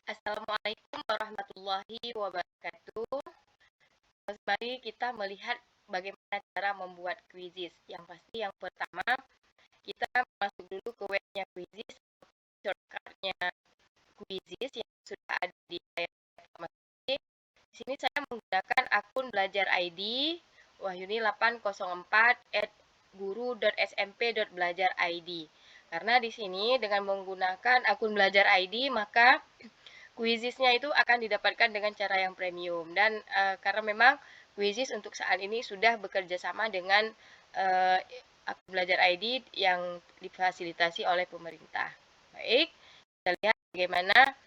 Assalamualaikum warahmatullahi wabarakatuh. Mari kita melihat bagaimana cara membuat quizzes. Yang pasti yang pertama, kita masuk dulu ke webnya Quizzes, shortcutnya Quizzes yang sudah ada di layar pertama. Di sini saya menggunakan akun belajar ID wahyuni804@guru.smp.belajar.id. Karena di sini dengan menggunakan akun belajar ID maka Quiziznya itu akan didapatkan dengan cara yang premium dan karena memang Quiziz untuk saat ini sudah bekerja sama dengan akun belajar ID yang difasilitasi oleh pemerintah. Baik, kita lihat bagaimana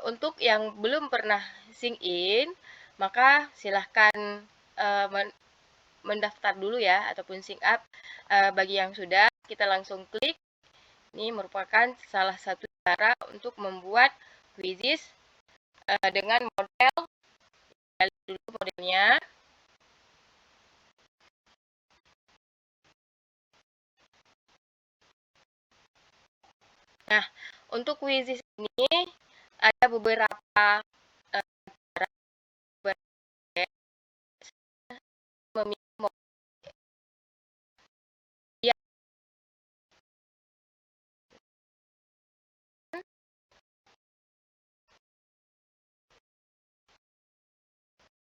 untuk yang belum pernah sign in, maka silahkan mendaftar dulu ya ataupun sign up. Bagi yang sudah, kita langsung klik. Ini merupakan salah satu cara untuk membuat quizzes dengan model, lihat dulu modelnya. Nah, untuk quizzes ini ada beberapa cara memilih model yang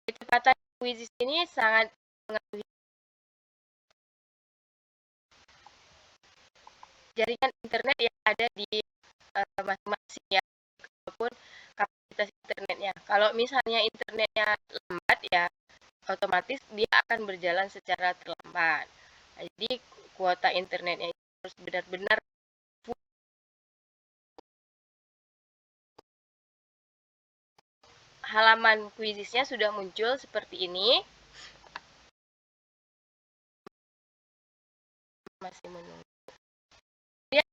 kecepatan quizzes ini sangat mengaruhi jaringan internet yang ada di masing-masing ya, ataupun kapasitas internetnya. Kalau misalnya internetnya lambat ya, otomatis dia akan berjalan secara terlambat. Jadi kuota internetnya harus benar-benar halaman quizzesnya sudah muncul seperti ini. Masih menunggu. Kemudian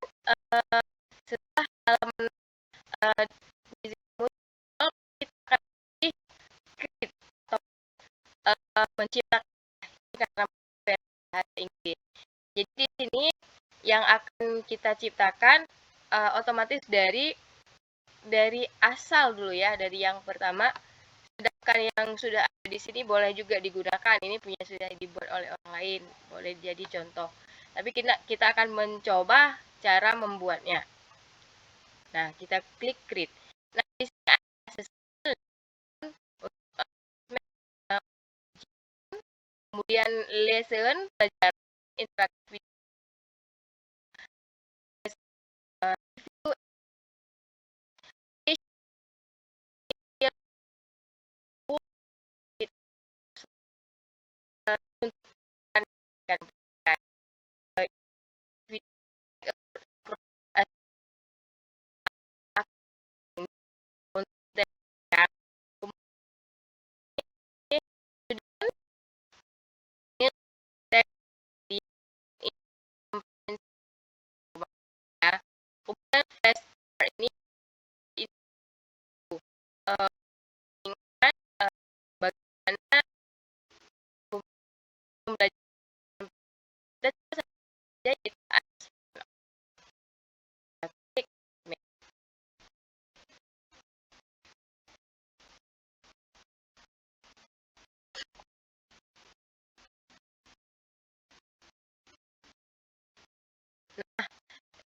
setelah halaman quizzes muncul, kita akan pilih script atau menciptakan karena bahasa Inggris. Jadi di sini yang akan kita ciptakan otomatis dari asal dulu ya, dari yang pertama. Sedangkan yang sudah ada di sini boleh juga digunakan. Ini punya sudah dibuat oleh orang lain, boleh jadi contoh. Tapi kita akan mencoba cara membuatnya. Nah, kita klik create. Nah, di sini ada sesuatu, kemudian lesson, pelajaran interaktif, review, kemudian flash ini itu ingat bagaimana pembelajaran saja kita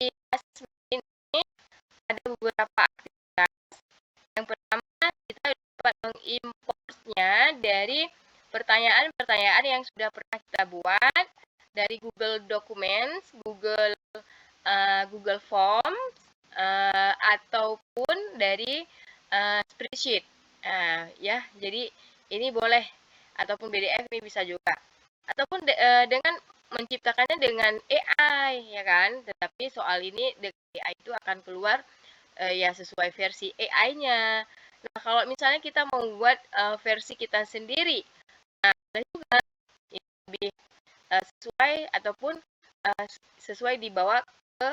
di ini ada beberapa aktivitas. Yang pertama, kita dapat mengimportnya dari pertanyaan-pertanyaan yang sudah pernah kita buat dari Google Documents, Google Forms, ataupun dari spreadsheet. Ya, jadi ini boleh ataupun PDF ini bisa juga. Ataupun dengan menciptakannya dengan AI, ya kan? Tetapi soal ini dengan AI itu akan keluar ya sesuai versi AI-nya. Nah, kalau misalnya kita membuat versi kita sendiri, nah juga lebih sesuai ataupun sesuai dibawa ke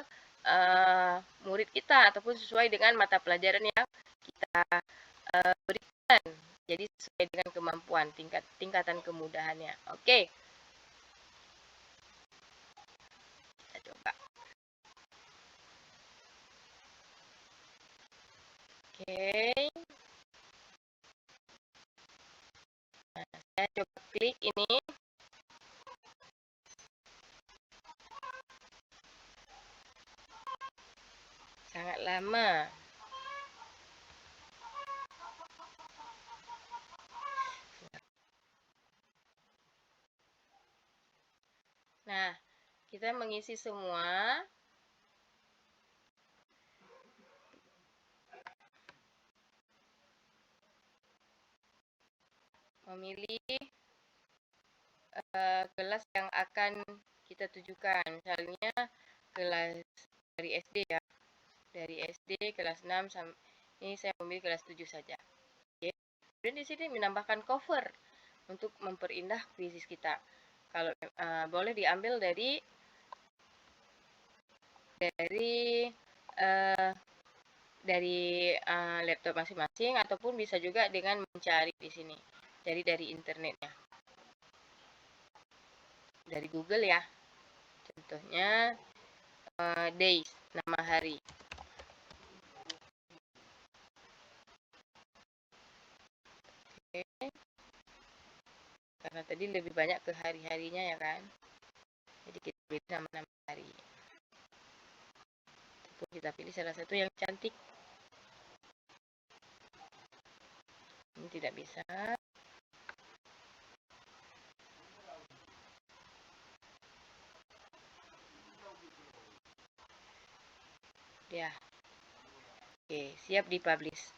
murid kita ataupun sesuai dengan mata pelajaran yang kita berikan. Jadi sesuai dengan kemampuan, tingkatan kemudahannya. Oke. Kita coba. Oke. Nah, saya coba klik ini. Sangat lama. Nah, kita mengisi semua. Memilih kelas yang akan kita tujukan. Misalnya kelas dari SD ya. Dari SD kelas 6 sampai ini saya memilih kelas 7 saja. Oke. Kemudian di sini menambahkan cover untuk memperindah kuisis kita. Kalau boleh diambil dari uh, laptop masing-masing ataupun bisa juga dengan mencari di sini. Jadi dari internetnya. Dari Google ya. Contohnya days, nama hari. Oke. Karena tadi lebih banyak ke hari-harinya ya kan. Jadi kita pilih nama-nama hari. Kita pilih salah satu yang cantik. Ini tidak bisa. Ya. Oke, siap dipublish.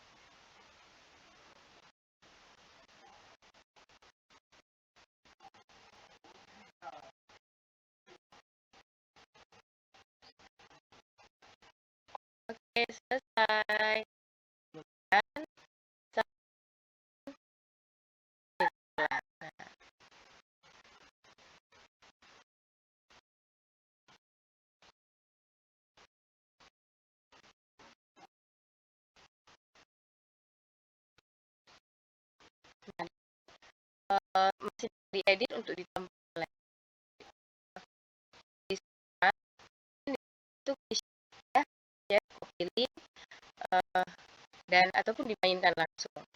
Oke, selesai. Kemudian masih diedit untuk ditambah lagi. Itu ya, ya pilih dan ataupun dimainkan langsung.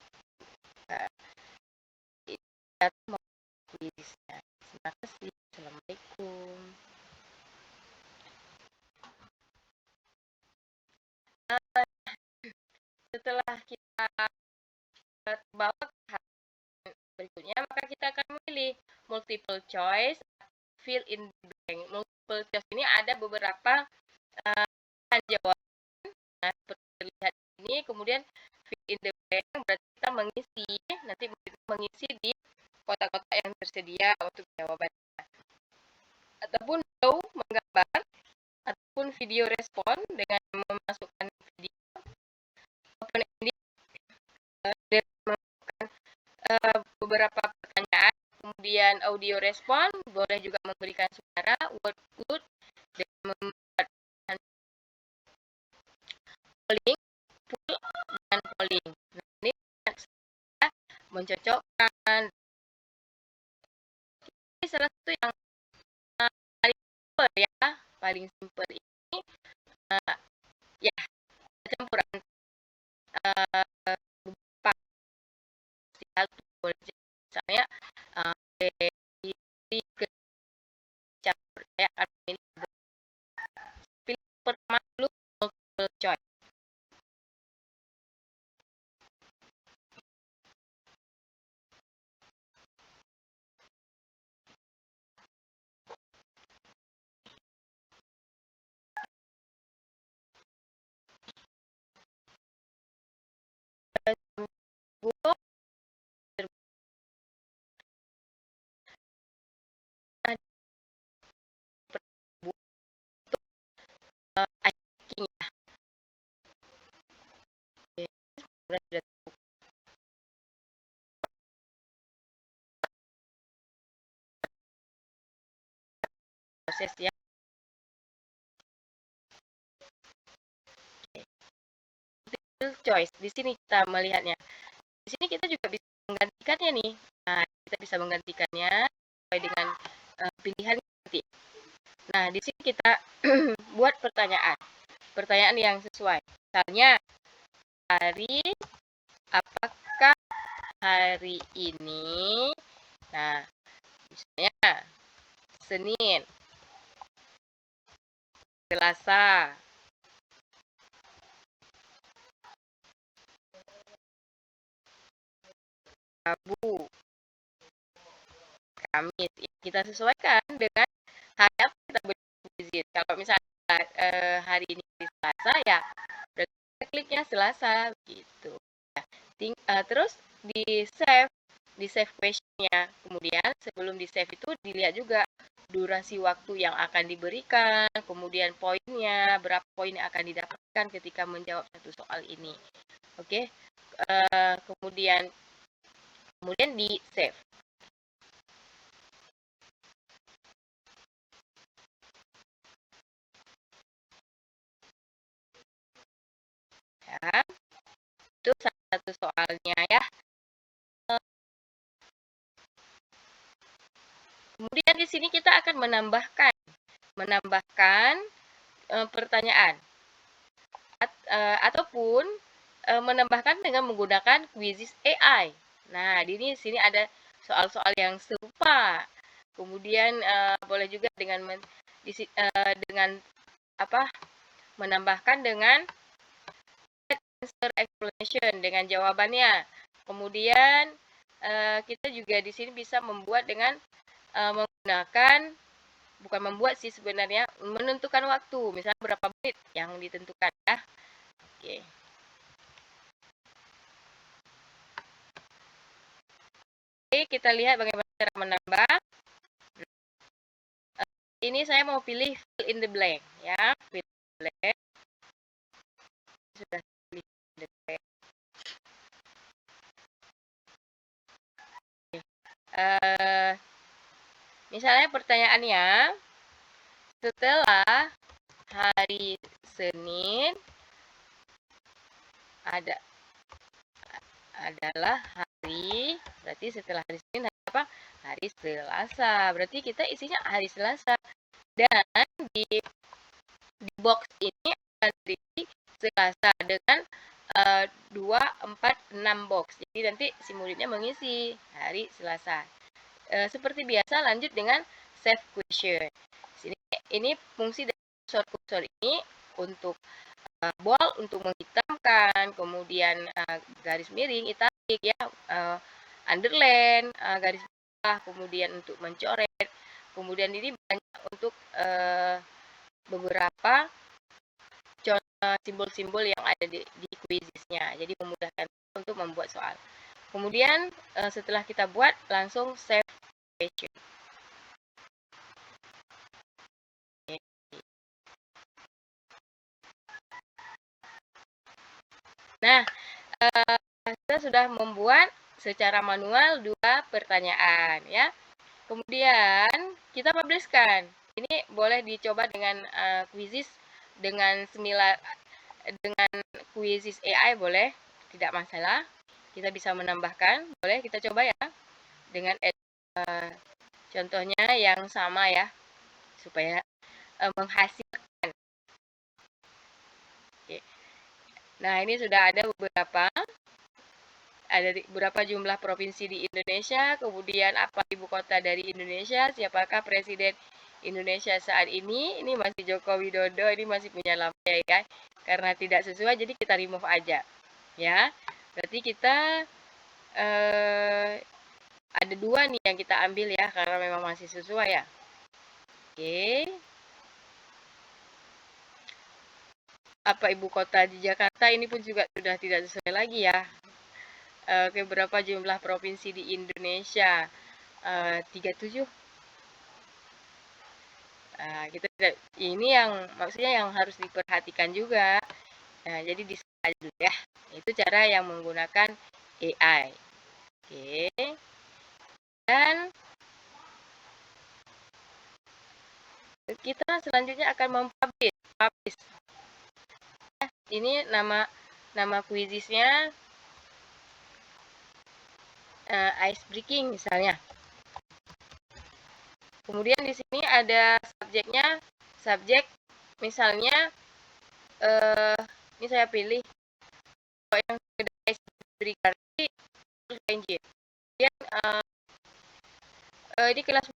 Terima kasih. Assalamualaikum. Setelah kita bawa ke berikutnya, maka kita akan memilih multiple choice, fill in the blank. Multiple choice ini ada beberapa jawaban. Nah, seperti terlihat ini, kemudian fill in the blank berarti kita mengisi, nanti mengisi di kotak-kotak yang tersedia untuk jawabannya. Ataupun menggambar, ataupun video respon dengan memasukkan video. Open ending dan memasukkan beberapa pertanyaan, kemudian audio respon, boleh juga memberikan suara, word cloud, dan membuat polling, poll, dan polling. Nah, ini saya mencocokkan. Ini salah satu yang paling simple ya, paling simple ini ya campuran misalnya campur ya ini pilih pertama dulu multiple choice. Proses ya. Choice di sini kita melihatnya. Di sini kita juga bisa menggantikannya nih. Nah, kita bisa menggantikannya sesuai dengan pilihan nanti. Nah, di sini kita buat pertanyaan yang sesuai. Misalnya hari, apakah hari ini, nah misalnya Senin, Selasa, Rabu, Kamis. Kita sesuaikan dengan hari apa kita visit. Kalau misalnya hari ini di Selasa ya berarti kita kliknya Selasa gitu. Terus di save questionnya. Kemudian sebelum di save itu dilihat juga durasi waktu yang akan diberikan, kemudian poinnya, berapa poin yang akan didapatkan ketika menjawab satu soal ini. Oke, kemudian di save. Ya, itu salah satu soalnya ya. Kemudian di sini kita akan menambahkan pertanyaan ataupun menambahkan dengan menggunakan quizzes AI. Nah, di sini ada soal-soal yang serupa. Kemudian boleh juga dengan apa? Menambahkan dengan answer explanation dengan jawabannya. Kemudian kita juga di sini bisa membuat dengan menggunakan bukan membuat sih sebenarnya menentukan waktu, misalnya berapa menit yang ditentukan ya. Oke. Oke, kita lihat bagaimana cara menambah. Ini saya mau pilih fill in the blank ya, fill in the blank. Sudah pilih in the blank. Misalnya pertanyaannya, setelah hari Senin adalah hari, berarti setelah hari Senin apa? Hari Selasa. Berarti kita isinya hari Selasa. Dan di box ini akan terisi Selasa dengan 2, 4, 6 box. Jadi nanti si muridnya mengisi hari Selasa. Seperti biasa lanjut dengan save question. Ini fungsi dari kursor ini untuk bold untuk menghitamkan, kemudian garis miring, italik ya, underline, garis bawah, kemudian untuk mencoret. Kemudian ini banyak untuk beberapa simbol-simbol yang ada di quizesnya. Jadi memudahkan untuk membuat soal. Kemudian setelah kita buat langsung save question. Nah, kita sudah membuat secara manual 2 pertanyaan ya. Kemudian kita publishkan. Ini boleh dicoba dengan quizzes dengan quizzes AI boleh, tidak masalah. Kita bisa menambahkan, boleh kita coba ya dengan contohnya yang sama ya supaya menghasilkan. Oke. Nah, ini sudah ada beberapa jumlah provinsi di Indonesia, kemudian apa ibu kota dari Indonesia, siapakah presiden Indonesia saat ini masih Joko Widodo, ini masih punya lama ya kan, karena tidak sesuai jadi kita remove aja ya. Berarti kita ada 2 nih yang kita ambil ya, karena memang masih sesuai ya. Oke. Apa ibu kota di Jakarta ini pun juga sudah tidak sesuai lagi ya. Berapa jumlah provinsi di Indonesia? 37. Nah, ini yang maksudnya yang harus diperhatikan juga. Nah, jadi aja dulu ya. Itu cara yang menggunakan AI. Oke. Dan kita selanjutnya akan mempublish. Ini nama quizesnya ice breaking misalnya. Kemudian di sini ada subjek misalnya ini saya pilih kalau yang sekedar berikan terus kemudian di kelas